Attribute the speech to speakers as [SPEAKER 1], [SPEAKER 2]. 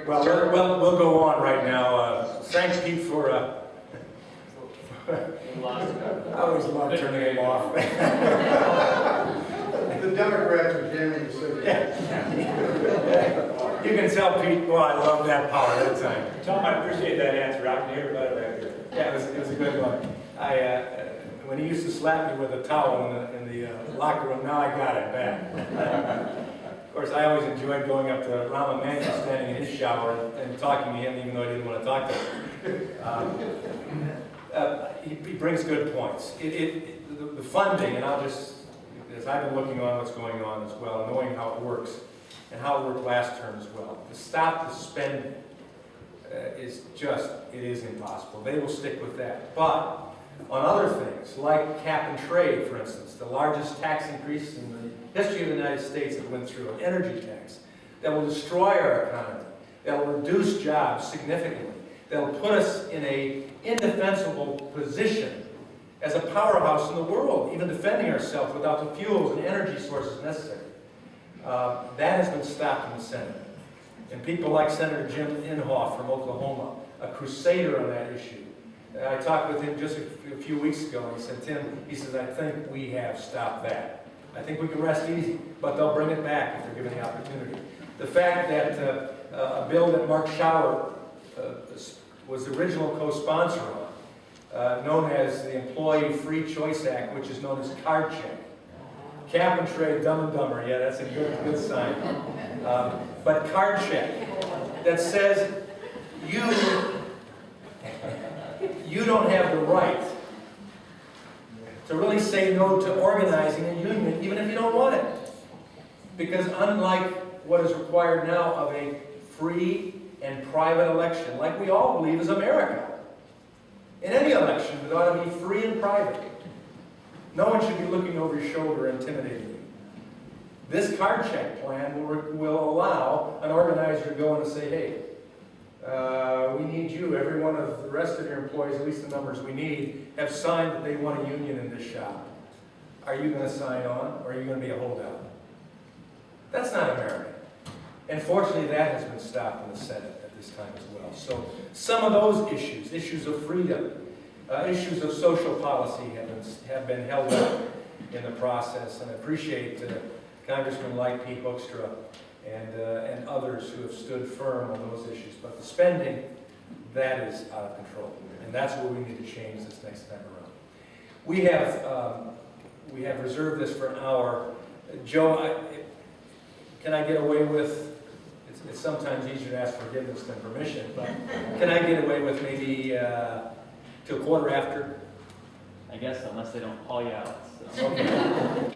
[SPEAKER 1] Well, we'll go on right now. Thanks, Pete, for... I always love turning him off.
[SPEAKER 2] The Democrats are jamming the city.
[SPEAKER 1] You can tell Pete, well, I love that power that time.
[SPEAKER 3] Tom, I appreciate that answer. I can hear everybody back here.
[SPEAKER 1] Yeah, it was a good one. When he used to slap me with a towel in the locker room, now I got it back. Of course, I always enjoyed going up to Rahm Emanuel, standing in his shower and talking to him, even though I didn't want to talk to him. He brings good points. The funding, and as I've been looking on what's going on as well, knowing how it works, and how it worked last term as well. To stop the spending it is impossible. They will stick with that. But on other things, like cap and trade, for instance, the largest tax increase in the history of the United States that went through, an energy tax, that will destroy our economy, that will reduce jobs significantly, that will put us in an indefensible position as a powerhouse in the world, even defending ourselves without the fuels and energy sources necessary. That has been stopped in the Senate. And people like Senator Jim Inhofe from Oklahoma, a crusader on that issue. I talked with him just a few weeks ago, and he said, Tim, he says, I think we have stopped that. I think we can rest easy, but they'll bring it back if they're given the opportunity. The fact that a bill that Mark Schauer was the original co-sponsor on, known as the Employee Free Choice Act, which is known as card check. Cap and trade, Dumb and Dumber, yeah, that's a good sign. But card check, that says you don't have the right to really say no to organizing a union, even if you don't want it. Because unlike what is required now of a free and private election, like we all believe is America, in any election, it ought to be free and private. No one should be looking over your shoulder and intimidating you. This card check plan will allow an organizer to go in and say, hey, we need you. Every one of the rest of your employees, at least the numbers we need, have signed that they want a union in this shop. Are you going to sign on, or are you going to be a holdout? That's not America. And fortunately, that has been stopped in the Senate at this time as well. So some of those issues of freedom, issues of social policy have been held up in the process, and I appreciate Congressmen like Pete Hoekstra and others who have stood firm on those issues. But the spending, that is out of control, and that's what we need to change this next time around. We have reserved this for an hour. Joe, can I get away with? It's sometimes easier to ask forgiveness than permission, but can I get away with maybe till quarter after?
[SPEAKER 4] I guess, unless they don't call you out. So.
[SPEAKER 1] Okay.